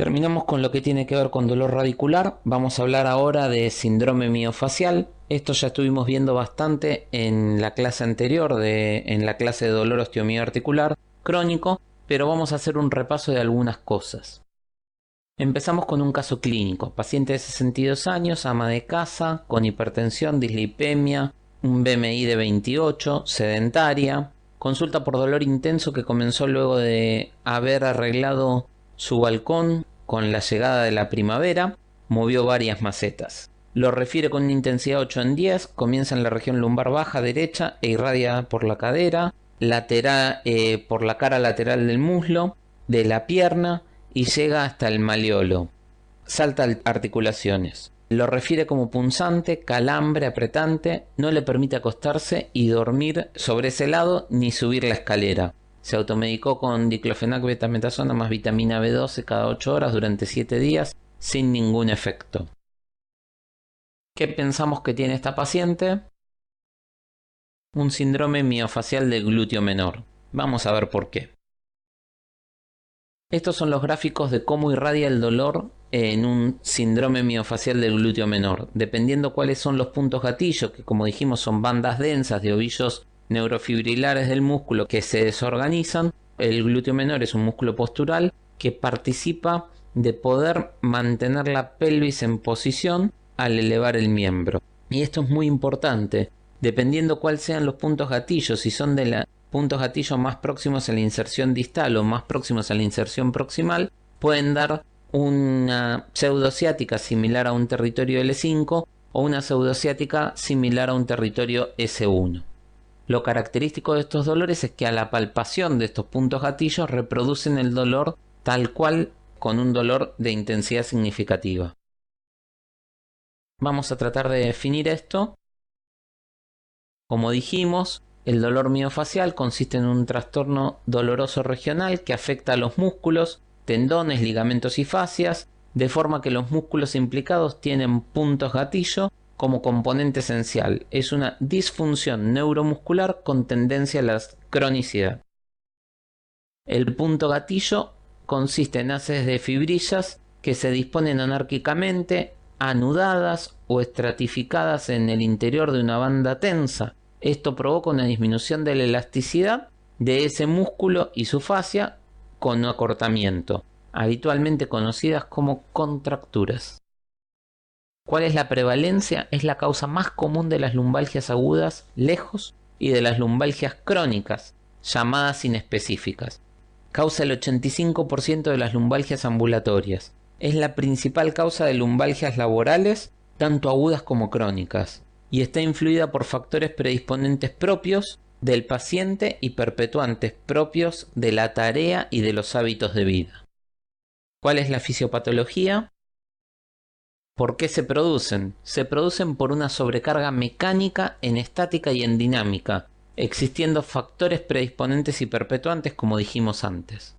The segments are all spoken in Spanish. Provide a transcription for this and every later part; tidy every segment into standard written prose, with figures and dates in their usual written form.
Terminamos con lo que tiene que ver con dolor radicular. Vamos a hablar ahora de síndrome miofacial. Esto ya estuvimos viendo bastante en la clase anterior, en la clase de dolor osteomioarticular crónico, pero vamos a hacer un repaso de algunas cosas. Empezamos con un caso clínico. Paciente de 62 años, ama de casa, con hipertensión, dislipemia, un BMI de 28, sedentaria. Consulta por dolor intenso que comenzó luego de haber arreglado su balcón con la llegada de la primavera. Movió varias macetas. Lo refiere con una intensidad 8 en 10. Comienza en la región lumbar baja derecha e irradia por la cadera, por la cara lateral del muslo, de la pierna, y llega hasta el malleolo. Salta articulaciones. Lo refiere como punzante, calambre, apretante. No le permite acostarse y dormir sobre ese lado ni subir la escalera. Se automedicó con diclofenac, betametasona más vitamina B12 cada 8 horas durante 7 días sin ningún efecto. ¿Qué pensamos que tiene esta paciente? Un síndrome miofacial del glúteo menor. Vamos a ver por qué. Estos son los gráficos de cómo irradia el dolor en un síndrome miofacial del glúteo menor. Dependiendo cuáles son los puntos gatillo, que como dijimos son bandas densas de ovillos neurofibrilares del músculo que se desorganizan. El glúteo menor es un músculo postural que participa de poder mantener la pelvis en posición al elevar el miembro. Y esto es muy importante. Dependiendo cuáles sean los puntos gatillos, si son de la puntos gatillo más próximos a la inserción distal o más próximos a la inserción proximal, pueden dar una pseudociática similar a un territorio L5 o una pseudociática similar a un territorio S1. Lo característico de estos dolores es que a la palpación de estos puntos gatillos reproducen el dolor tal cual, con un dolor de intensidad significativa. Vamos a tratar de definir esto. Como dijimos, el dolor miofacial consiste en un trastorno doloroso regional que afecta a los músculos, tendones, ligamentos y fascias, de forma que los músculos implicados tienen puntos gatillo como componente esencial. Es una disfunción neuromuscular con tendencia a la cronicidad. El punto gatillo consiste en haces de fibrillas que se disponen anárquicamente, anudadas o estratificadas en el interior de una banda tensa. Esto provoca una disminución de la elasticidad de ese músculo y su fascia con acortamiento, habitualmente conocidas como contracturas. ¿Cuál es la prevalencia? Es la causa más común de las lumbalgias agudas lejos y de las lumbalgias crónicas, llamadas inespecíficas. Causa el 85% de las lumbalgias ambulatorias. Es la principal causa de lumbalgias laborales, tanto agudas como crónicas, y está influida por factores predisponentes propios del paciente y perpetuantes propios de la tarea y de los hábitos de vida. ¿Cuál es la fisiopatología? ¿Por qué se producen? Se producen por una sobrecarga mecánica en estática y en dinámica, existiendo factores predisponentes y perpetuantes como dijimos antes.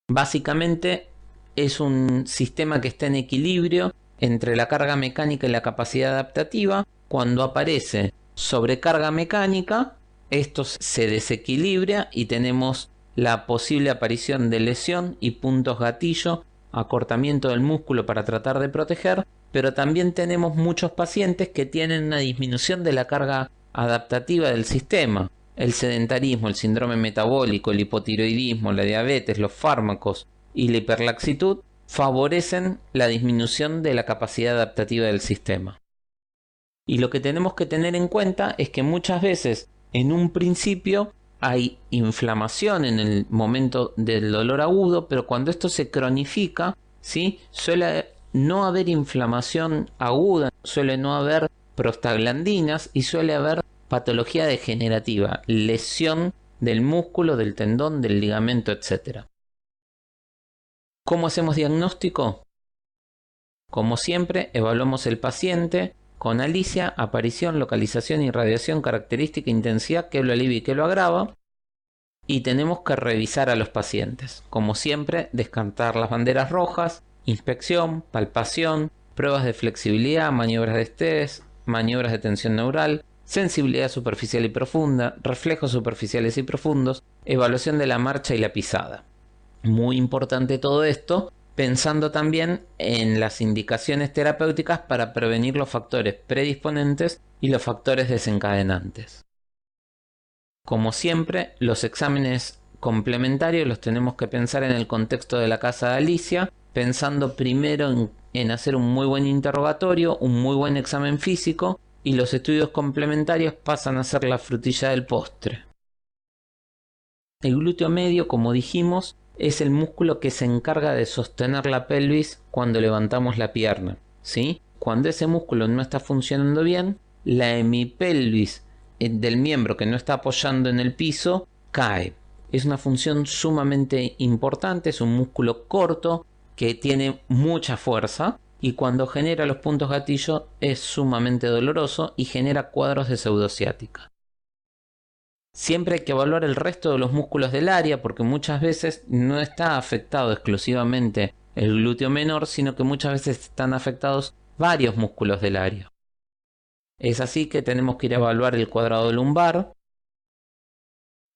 Básicamente es un sistema que está en equilibrio entre la carga mecánica y la capacidad adaptativa. Cuando aparece sobrecarga mecánica, esto se desequilibra y tenemos la posible aparición de lesión y puntos gatillo, acortamiento del músculo para tratar de proteger, pero también tenemos muchos pacientes que tienen una disminución de la carga adaptativa del sistema. El sedentarismo, el síndrome metabólico, el hipotiroidismo, la diabetes, los fármacos y la hiperlaxitud favorecen la disminución de la capacidad adaptativa del sistema. Y lo que tenemos que tener en cuenta es que muchas veces en un principio hay inflamación en el momento del dolor agudo, pero cuando esto se cronifica, ¿sí?, suele no haber inflamación aguda, suele no haber prostaglandinas y suele haber patología degenerativa, lesión del músculo, del tendón, del ligamento, etc. ¿Cómo hacemos diagnóstico? Como siempre, evaluamos el paciente con alicia, aparición, localización, irradiación, característica, intensidad, qué lo alivia y qué lo agrava. Y tenemos que revisar a los pacientes. Como siempre, descartar las banderas rojas, inspección, palpación, pruebas de flexibilidad, maniobras de estrés, maniobras de tensión neural, sensibilidad superficial y profunda, reflejos superficiales y profundos, evaluación de la marcha y la pisada. Muy importante todo esto, pensando también en las indicaciones terapéuticas para prevenir los factores predisponentes y los factores desencadenantes. Como siempre, los exámenes complementarios los tenemos que pensar en el contexto de la casa de Alicia, pensando primero en hacer un muy buen interrogatorio, un muy buen examen físico, y los estudios complementarios pasan a ser la frutilla del postre. El glúteo medio, como dijimos, es el músculo que se encarga de sostener la pelvis cuando levantamos la pierna, ¿sí? Cuando ese músculo no está funcionando bien, la hemipelvis del miembro que no está apoyando en el piso cae. Es una función sumamente importante, es un músculo corto que tiene mucha fuerza y cuando genera los puntos gatillo es sumamente doloroso y genera cuadros de pseudociática. Siempre hay que evaluar el resto de los músculos del área porque muchas veces no está afectado exclusivamente el glúteo menor, sino que muchas veces están afectados varios músculos del área. Es así que tenemos que ir a evaluar el cuadrado lumbar,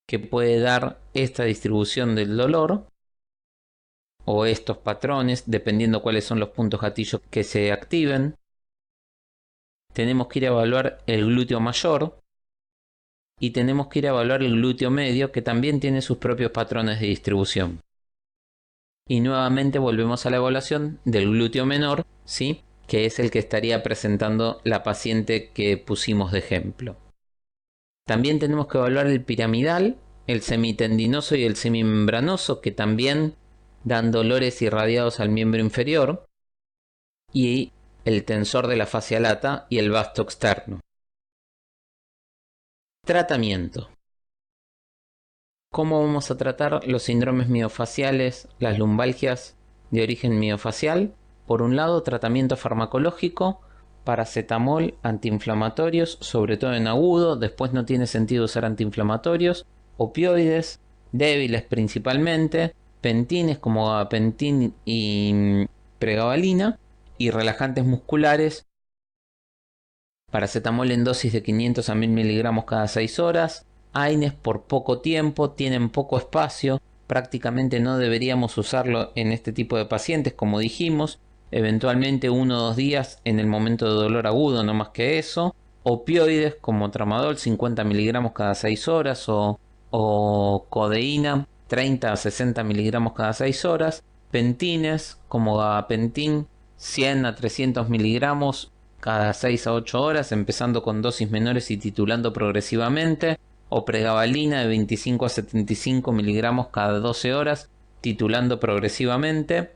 que puede dar esta distribución del dolor o estos patrones, dependiendo cuáles son los puntos gatillos que se activen. Tenemos que ir a evaluar el glúteo mayor y tenemos que ir a evaluar el glúteo medio, que también tiene sus propios patrones de distribución. Y nuevamente volvemos a la evaluación del glúteo menor, ¿sí? Que es el que estaría presentando la paciente que pusimos de ejemplo. También tenemos que evaluar el piramidal, el semitendinoso y el semimembranoso, que también dan dolores irradiados al miembro inferior, y el tensor de la fascia lata y el vasto externo. Tratamiento. ¿Cómo vamos a tratar los síndromes miofaciales, las lumbalgias de origen miofacial? Por un lado, tratamiento farmacológico, paracetamol, antiinflamatorios, sobre todo en agudo, después no tiene sentido usar antiinflamatorios, opioides, débiles principalmente, pentines como gabapentin y pregabalina, y relajantes musculares, paracetamol en dosis de 500 a 1000 miligramos cada 6 horas, AINES por poco tiempo, tienen poco espacio, prácticamente no deberíamos usarlo en este tipo de pacientes, como dijimos, eventualmente 1 o 2 días en el momento de dolor agudo, no más que eso. Opioides como tramadol 50 miligramos cada 6 horas o codeína 30 a 60 miligramos cada 6 horas. Pentines como gabapentin 100 a 300 miligramos cada 6 a 8 horas, empezando con dosis menores y titulando progresivamente, o pregabalina de 25 a 75 miligramos cada 12 horas, titulando progresivamente,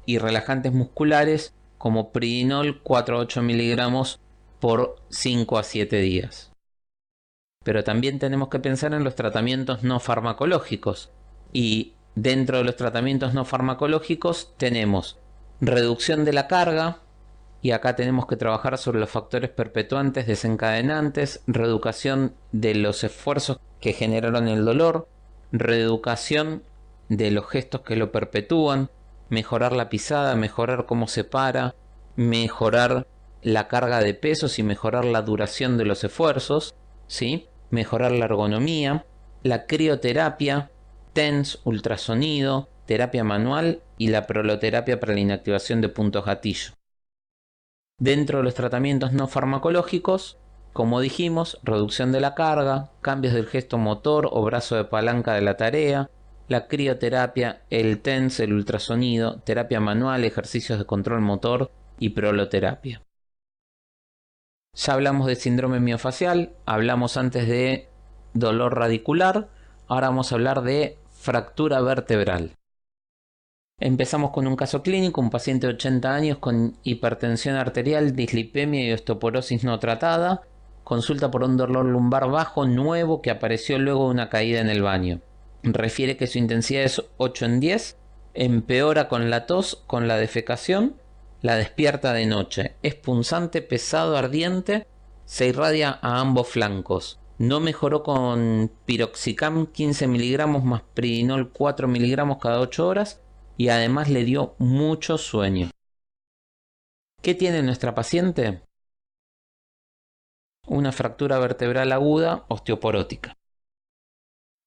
y relajantes musculares como Pridinol 4 a 8 miligramos por 5 a 7 días. Pero también tenemos que pensar en los tratamientos no farmacológicos, y dentro de los tratamientos no farmacológicos tenemos reducción de la carga, y acá tenemos que trabajar sobre los factores perpetuantes desencadenantes, reeducación de los esfuerzos que generaron el dolor, reeducación de los gestos que lo perpetúan, mejorar la pisada, mejorar cómo se para, mejorar la carga de pesos y mejorar la duración de los esfuerzos, ¿sí? Mejorar la ergonomía, la crioterapia, TENS, ultrasonido, terapia manual y la proloterapia para la inactivación de puntos gatillo. Dentro de los tratamientos no farmacológicos, como dijimos, reducción de la carga, cambios del gesto motor o brazo de palanca de la tarea, la crioterapia, el TENS, el ultrasonido, terapia manual, ejercicios de control motor y proloterapia. Ya hablamos de síndrome miofacial, hablamos antes de dolor radicular, ahora vamos a hablar de fractura vertebral. Empezamos con un caso clínico, un paciente de 80 años con hipertensión arterial, dislipemia y osteoporosis no tratada. Consulta por un dolor lumbar bajo nuevo que apareció luego de una caída en el baño. Refiere que su intensidad es 8 en 10, empeora con la tos, con la defecación, la despierta de noche. Es punzante, pesado, ardiente, se irradia a ambos flancos. No mejoró con piroxicam 15 miligramos más pridinol 4 miligramos cada 8 horas. Y además le dio mucho sueño. ¿Qué tiene nuestra paciente? Una fractura vertebral aguda osteoporótica.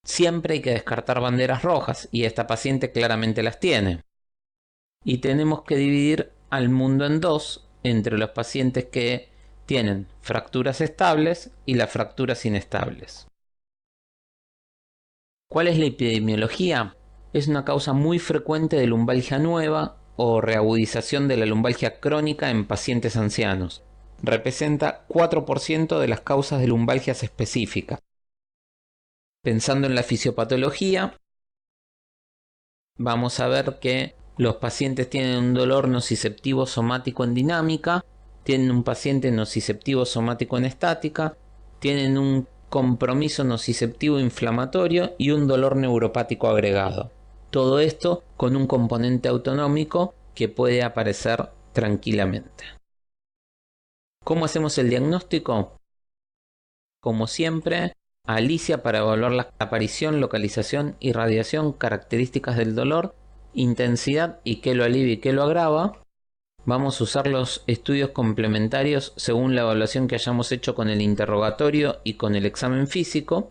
Siempre hay que descartar banderas rojas y esta paciente claramente las tiene. Y tenemos que dividir al mundo en dos, entre los pacientes que tienen fracturas estables y las fracturas inestables. ¿Cuál es la epidemiología? Es una causa muy frecuente de lumbalgia nueva o reagudización de la lumbalgia crónica en pacientes ancianos. Representa 4% de las causas de lumbalgias específicas. Pensando en la fisiopatología, vamos a ver que los pacientes tienen un dolor nociceptivo somático en dinámica, tienen un paciente nociceptivo somático en estática, tienen un compromiso nociceptivo inflamatorio y un dolor neuropático agregado. Todo esto con un componente autonómico que puede aparecer tranquilamente. ¿Cómo hacemos el diagnóstico? Como siempre, Alicia para evaluar la aparición, localización, irradiación, características del dolor, intensidad y qué lo alivia y qué lo agrava. Vamos a usar los estudios complementarios según la evaluación que hayamos hecho con el interrogatorio y con el examen físico.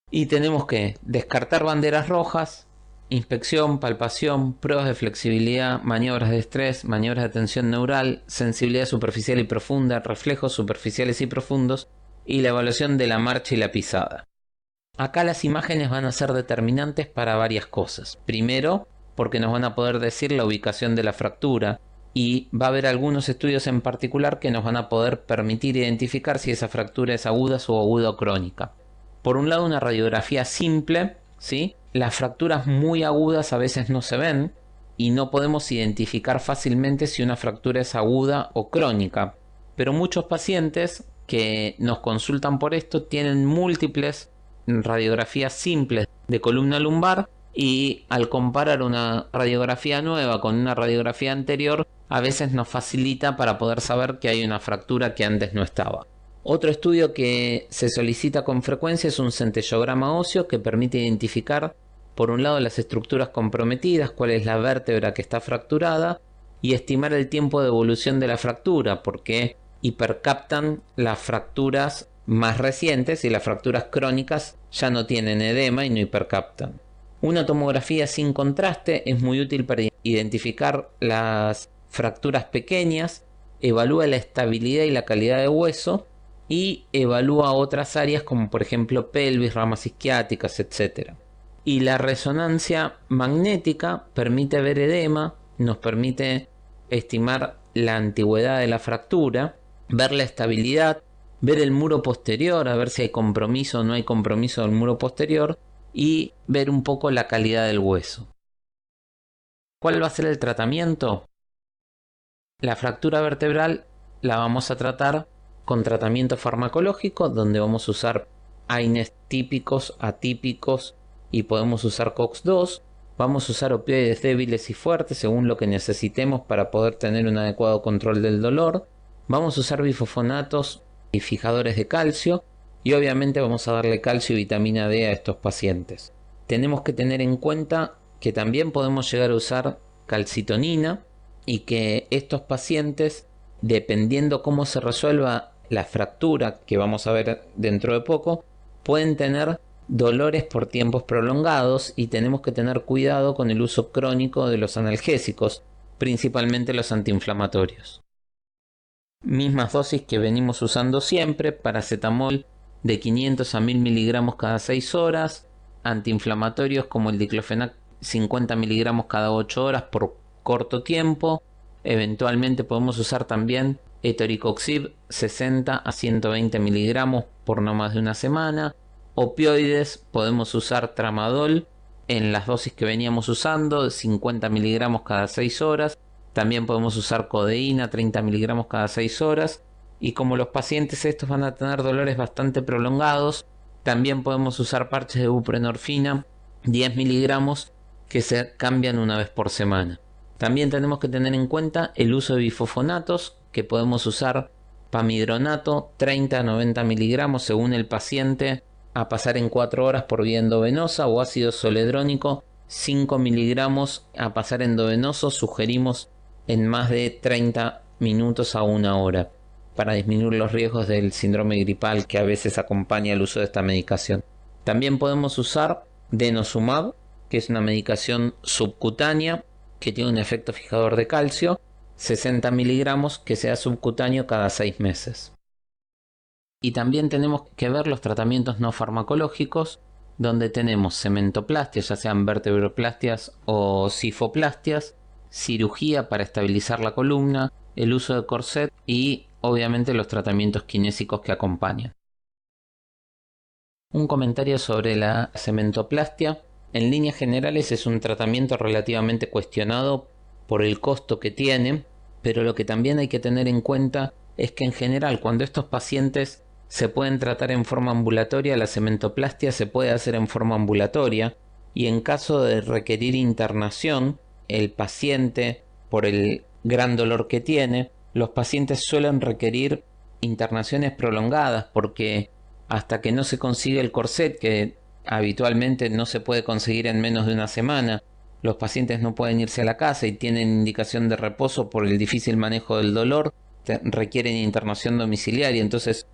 Y tenemos que descartar banderas rojas, inspección, palpación, pruebas de flexibilidad, maniobras de estrés, maniobras de tensión neural, sensibilidad superficial y profunda, reflejos superficiales y profundos y la evaluación de la marcha y la pisada. Acá las imágenes van a ser determinantes para varias cosas. Primero, porque nos van a poder decir la ubicación de la fractura y va a haber algunos estudios en particular que nos van a poder permitir identificar si esa fractura es aguda o aguda o crónica. Por un lado, una radiografía simple, ¿sí? Las fracturas muy agudas a veces no se ven y no podemos identificar fácilmente si una fractura es aguda o crónica. Pero muchos pacientes que nos consultan por esto tienen múltiples radiografías simples de columna lumbar y al comparar una radiografía nueva con una radiografía anterior a veces nos facilita para poder saber que hay una fractura que antes no estaba. Otro estudio que se solicita con frecuencia es un centellograma óseo que permite identificar por un lado las estructuras comprometidas, cuál es la vértebra que está fracturada y estimar el tiempo de evolución de la fractura porque hipercaptan las fracturas más recientes y las fracturas crónicas ya no tienen edema y no hipercaptan. Una tomografía sin contraste es muy útil para identificar las fracturas pequeñas, evalúa la estabilidad y la calidad de hueso y evalúa otras áreas como por ejemplo pelvis, ramas isquiáticas, etc. Y la resonancia magnética permite ver edema, nos permite estimar la antigüedad de la fractura, ver la estabilidad, ver el muro posterior, a ver si hay compromiso o no hay compromiso del muro posterior y ver un poco la calidad del hueso. ¿Cuál va a ser el tratamiento? La fractura vertebral la vamos a tratar con tratamiento farmacológico donde vamos a usar AINES típicos, atípicos y podemos usar COX-2. Vamos a usar opioides débiles y fuertes según lo que necesitemos para poder tener un adecuado control del dolor. Vamos a usar bifosfonatos y fijadores de calcio y obviamente vamos a darle calcio y vitamina D a estos pacientes. Tenemos que tener en cuenta que también podemos llegar a usar calcitonina y que estos pacientes, dependiendo cómo se resuelva la fractura que vamos a ver dentro de poco, pueden tener dolores por tiempos prolongados y tenemos que tener cuidado con el uso crónico de los analgésicos, principalmente los antiinflamatorios. Mismas dosis que venimos usando siempre, paracetamol de 500 a 1000 miligramos cada 6 horas, antiinflamatorios como el diclofenac 50 miligramos cada 8 horas por corto tiempo, eventualmente podemos usar también etoricoxib 60 a 120 miligramos por no más de una semana, opioides podemos usar tramadol en las dosis que veníamos usando, 50 miligramos cada 6 horas, también podemos usar codeína 30 miligramos cada 6 horas y como los pacientes estos van a tener dolores bastante prolongados, también podemos usar parches de buprenorfina 10 miligramos que se cambian una vez por semana. También tenemos que tener en cuenta el uso de bifosfonatos que podemos usar pamidronato 30 a 90 miligramos según el paciente a pasar en 4 horas por vía endovenosa o ácido zoledrónico 5 miligramos a pasar endovenoso sugerimos en más de 30 minutos a 1 hora para disminuir los riesgos del síndrome gripal que a veces acompaña el uso de esta medicación. También podemos usar denosumab, que es una medicación subcutánea que tiene un efecto fijador de calcio, 60 miligramos que sea subcutáneo cada 6 meses. Y también tenemos que ver los tratamientos no farmacológicos, donde tenemos cementoplastias, ya sean vertebroplastias o cifoplastias, cirugía para estabilizar la columna, el uso de corset y obviamente los tratamientos kinésicos que acompañan. Un comentario sobre la cementoplastia. En líneas generales es un tratamiento relativamente cuestionado por el costo que tiene, pero lo que también hay que tener en cuenta es que en general cuando estos pacientes se pueden tratar en forma ambulatoria, la cementoplastia se puede hacer en forma ambulatoria y en caso de requerir internación, el paciente, por el gran dolor que tiene, los pacientes suelen requerir internaciones prolongadas porque hasta que no se consigue el corset, que habitualmente no se puede conseguir en menos de una semana, los pacientes no pueden irse a la casa y tienen indicación de reposo por el difícil manejo del dolor, requieren internación domiciliaria, entonces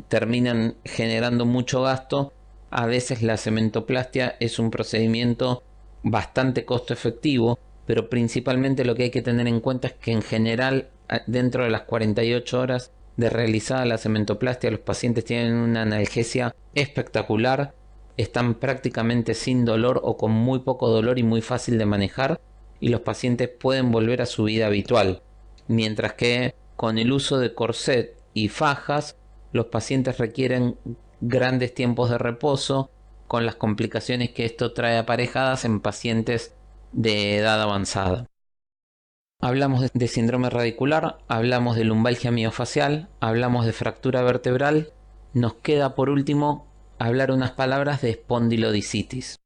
terminan generando mucho gasto. A veces la cementoplastia es un procedimiento bastante costo efectivo, pero principalmente lo que hay que tener en cuenta es que en general dentro de las 48 horas de realizada la cementoplastia los pacientes tienen una analgesia espectacular, están prácticamente sin dolor o con muy poco dolor y muy fácil de manejar y los pacientes pueden volver a su vida habitual, mientras que con el uso de corset y fajas los pacientes requieren grandes tiempos de reposo con las complicaciones que esto trae aparejadas en pacientes de edad avanzada. Hablamos de síndrome radicular, hablamos de lumbalgia miofacial, hablamos de fractura vertebral. Nos queda por último hablar unas palabras de espondilodicitis.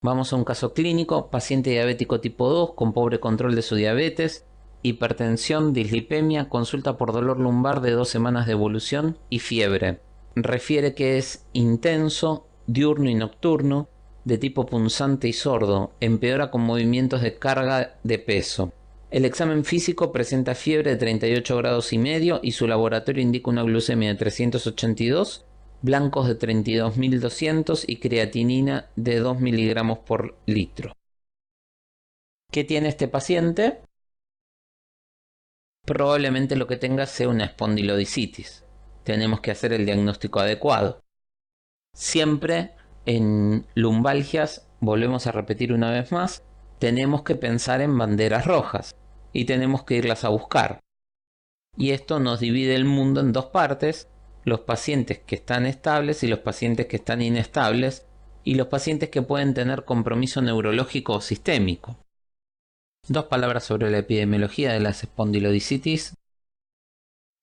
Vamos a un caso clínico, paciente diabético tipo 2 con pobre control de su diabetes, hipertensión, dislipemia, consulta por dolor lumbar de 2 semanas de evolución y fiebre. Refiere que es intenso, diurno y nocturno, de tipo punzante y sordo, empeora con movimientos de carga de peso. El examen físico presenta fiebre de 38 grados y medio y su laboratorio indica una glucemia de 382, blancos de 32.200 y creatinina de 2 miligramos por litro. ¿Qué tiene este paciente? Probablemente lo que tenga sea una espondilodicitis. Tenemos que hacer el diagnóstico adecuado. Siempre en lumbalgias, volvemos a repetir una vez más, tenemos que pensar en banderas rojas y tenemos que irlas a buscar. Y esto nos divide el mundo en dos partes, los pacientes que están estables y los pacientes que están inestables y los pacientes que pueden tener compromiso neurológico o sistémico. Dos palabras sobre la epidemiología de las espondilodicitis.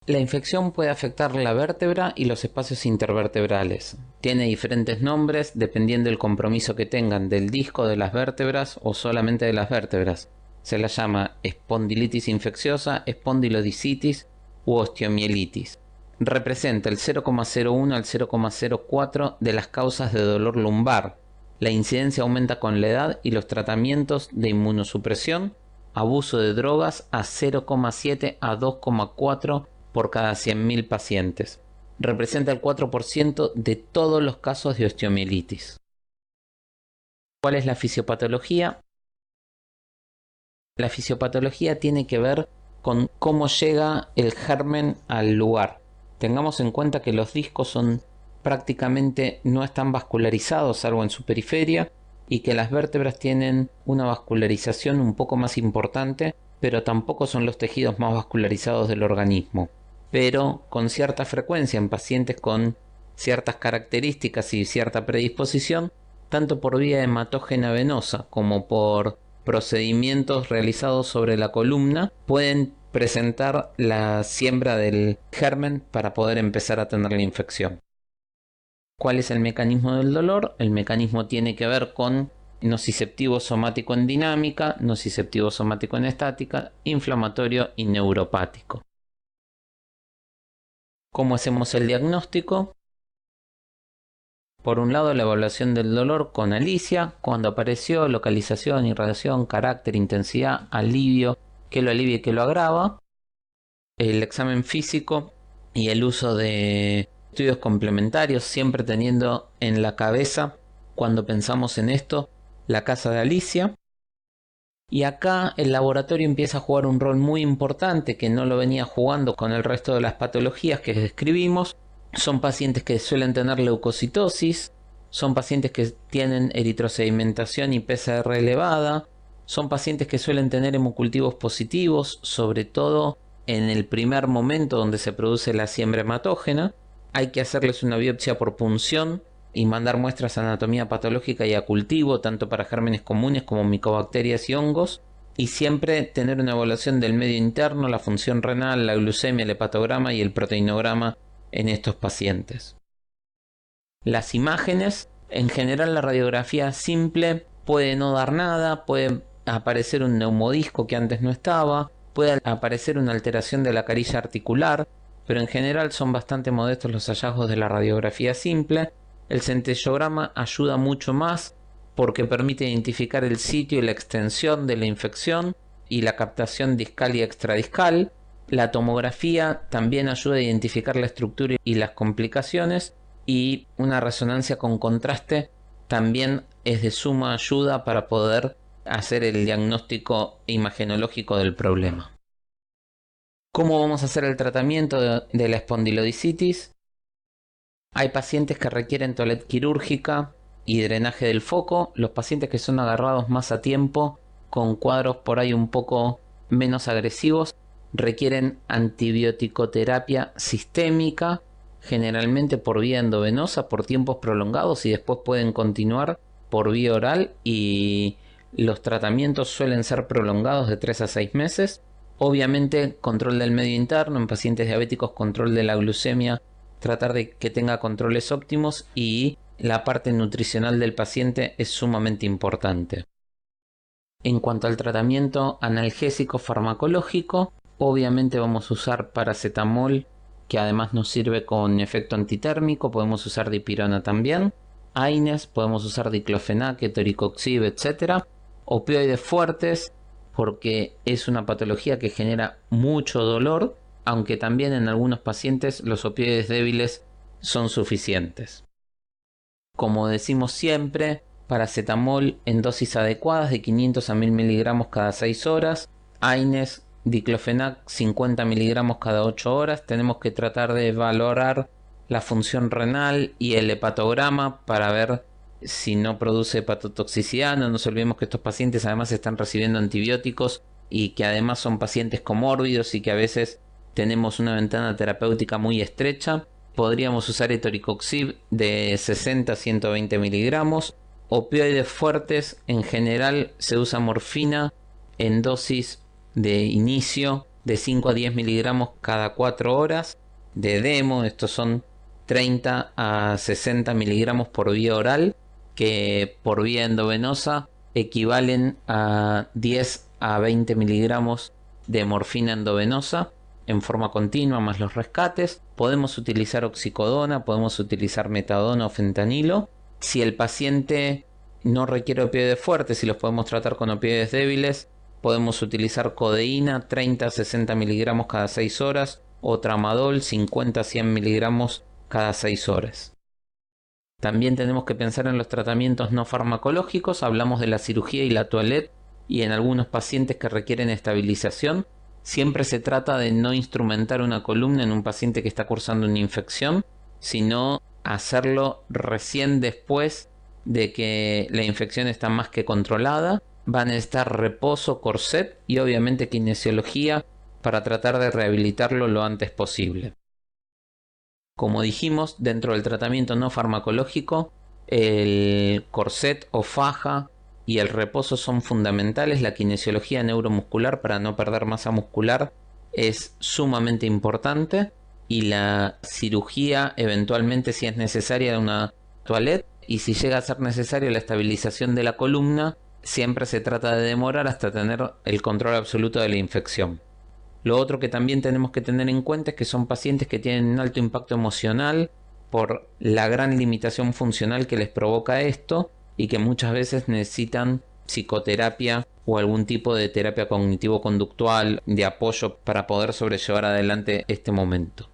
La infección puede afectar la vértebra y los espacios intervertebrales. Tiene diferentes nombres dependiendo del compromiso que tengan del disco de las vértebras o solamente de las vértebras. Se la llama espondilitis infecciosa, espondilodicitis u osteomielitis. Representa el 0,01 al 0,04 de las causas de dolor lumbar. La incidencia aumenta con la edad y los tratamientos de inmunosupresión, abuso de drogas a 0,7 a 2,4 por cada 100.000 pacientes. Representa el 4% de todos los casos de osteomielitis. ¿Cuál es la fisiopatología? La fisiopatología tiene que ver con cómo llega el germen al lugar. Tengamos en cuenta que los discos prácticamente no están vascularizados salvo en su periferia y que las vértebras tienen una vascularización un poco más importante, pero tampoco son los tejidos más vascularizados del organismo. Pero con cierta frecuencia en pacientes con ciertas características y cierta predisposición, tanto por vía hematógena venosa como por procedimientos realizados sobre la columna, pueden presentar la siembra del germen para poder empezar a tener la infección. ¿Cuál es el mecanismo del dolor? El mecanismo tiene que ver con nociceptivo somático en dinámica, nociceptivo somático en estática, inflamatorio y neuropático. ¿Cómo hacemos el diagnóstico? Por un lado, la evaluación del dolor con Alicia, cuando apareció, localización, irradiación, carácter, intensidad, alivio, que lo alivia y que lo agrava. El examen físico y el uso de estudios complementarios, siempre teniendo en la cabeza, cuando pensamos en esto, la casa de Alicia. Y acá el laboratorio empieza a jugar un rol muy importante que no lo venía jugando con el resto de las patologías que describimos. Son pacientes que suelen tener leucocitosis, son pacientes que tienen eritrosedimentación y PCR elevada, son pacientes que suelen tener hemocultivos positivos, sobre todo en el primer momento donde se produce la siembra hematógena. Hay que hacerles una biopsia por punción y mandar muestras a anatomía patológica y a cultivo, tanto para gérmenes comunes como micobacterias y hongos, y siempre tener una evaluación del medio interno, la función renal, la glucemia, el hepatograma y el proteinograma en estos pacientes. Las imágenes, en general la radiografía simple puede no dar nada, puede aparecer un neumodisco que antes no estaba, puede aparecer una alteración de la carilla articular, pero en general son bastante modestos los hallazgos de la radiografía simple. El centellograma ayuda mucho más porque permite identificar el sitio y la extensión de la infección y la captación discal y extradiscal. La tomografía también ayuda a identificar la estructura y las complicaciones, y una resonancia con contraste también es de suma ayuda para poder hacer el diagnóstico imagenológico del problema. ¿Cómo vamos a hacer el tratamiento de la espondilodicitis? Hay pacientes que requieren toilette quirúrgica y drenaje del foco. Los pacientes que son agarrados más a tiempo, con cuadros por ahí un poco menos agresivos, requieren antibiótico-terapia sistémica, generalmente por vía endovenosa por tiempos prolongados, y después pueden continuar por vía oral, y los tratamientos suelen ser prolongados de 3 a 6 meses. Obviamente control del medio interno en pacientes diabéticos, control de la glucemia, tratar de que tenga controles óptimos, y la parte nutricional del paciente es sumamente importante. En cuanto al tratamiento analgésico farmacológico, obviamente vamos a usar paracetamol, que además nos sirve con efecto antitérmico. Podemos usar dipirona también, AINES, podemos usar diclofenac, etoricoxib, etc. Opioides fuertes, porque es una patología que genera mucho dolor, aunque también en algunos pacientes los opioides débiles son suficientes. Como decimos siempre, paracetamol en dosis adecuadas de 500 a 1000 miligramos cada 6 horas, AINES, diclofenac 50 miligramos cada 8 horas. Tenemos que tratar de valorar la función renal y el hepatograma para ver si no produce hepatotoxicidad. No nos olvidemos que estos pacientes además están recibiendo antibióticos y que además son pacientes comórbidos y que a veces tenemos una ventana terapéutica muy estrecha. Podríamos usar etoricoxib de 60 a 120 miligramos. Opioides fuertes, en general se usa morfina en dosis de inicio de 5 a 10 miligramos cada 4 horas. De demo, estos son 30 a 60 miligramos por vía oral, que por vía endovenosa equivalen a 10 a 20 miligramos de morfina endovenosa en forma continua, más los rescates. Podemos utilizar oxicodona, podemos utilizar metadona o fentanilo. Si el paciente no requiere opioides fuertes, si los podemos tratar con opioides débiles, podemos utilizar codeína 30 a 60 miligramos cada 6 horas o tramadol 50 a 100 miligramos cada 6 horas. También tenemos que pensar en los tratamientos no farmacológicos. Hablamos de la cirugía y la toilette, y en algunos pacientes que requieren estabilización. Siempre se trata de no instrumentar una columna en un paciente que está cursando una infección, sino hacerlo recién después de que la infección está más que controlada. Va a necesitar reposo, corset y obviamente kinesiología para tratar de rehabilitarlo lo antes posible. Como dijimos, dentro del tratamiento no farmacológico, el corset o faja y el reposo son fundamentales. La kinesiología neuromuscular para no perder masa muscular es sumamente importante, y la cirugía eventualmente, si es necesaria, de una toilette, y si llega a ser necesario la estabilización de la columna, siempre se trata de demorar hasta tener el control absoluto de la infección. Lo otro que también tenemos que tener en cuenta es que son pacientes que tienen un alto impacto emocional por la gran limitación funcional que les provoca esto, y que muchas veces necesitan psicoterapia o algún tipo de terapia cognitivo-conductual de apoyo para poder sobrellevar adelante este momento.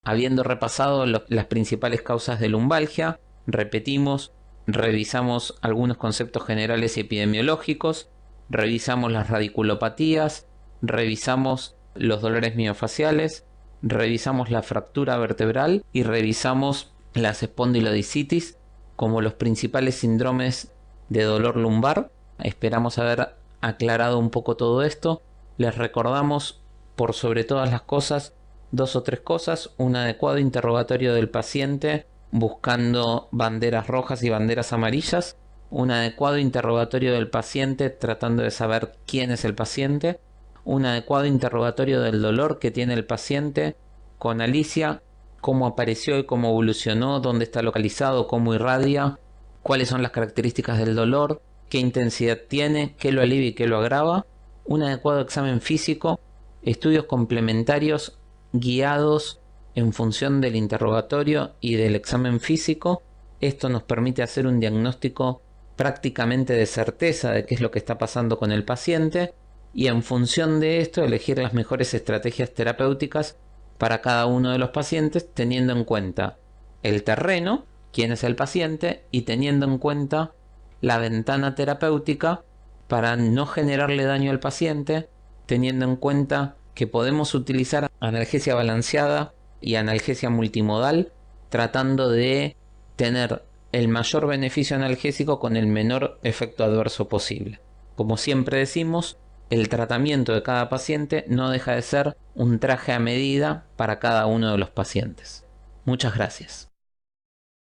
Habiendo repasado las principales causas de lumbalgia, repetimos, revisamos algunos conceptos generales y epidemiológicos, revisamos las radiculopatías, revisamos los dolores miofaciales, revisamos la fractura vertebral y revisamos las espondilodicitis como los principales síndromes de dolor lumbar. Esperamos haber aclarado un poco todo esto. Les recordamos, por sobre todas las cosas, 2 o 3 cosas: un adecuado interrogatorio del paciente buscando banderas rojas y banderas amarillas, un adecuado interrogatorio del paciente tratando de saber quién es el paciente, un adecuado interrogatorio del dolor que tiene el paciente con Alicia, cómo apareció y cómo evolucionó, dónde está localizado, cómo irradia, cuáles son las características del dolor, qué intensidad tiene, qué lo alivia y qué lo agrava, un adecuado examen físico, estudios complementarios guiados en función del interrogatorio y del examen físico. Esto nos permite hacer un diagnóstico prácticamente de certeza de qué es lo que está pasando con el paciente y en función de esto elegir las mejores estrategias terapéuticas para cada uno de los pacientes, teniendo en cuenta el terreno, quién es el paciente, y teniendo en cuenta la ventana terapéutica para no generarle daño al paciente, teniendo en cuenta que podemos utilizar analgesia balanceada y analgesia multimodal, tratando de tener el mayor beneficio analgésico con el menor efecto adverso posible. Como siempre decimos, el tratamiento de cada paciente no deja de ser un traje a medida para cada uno de los pacientes. Muchas gracias.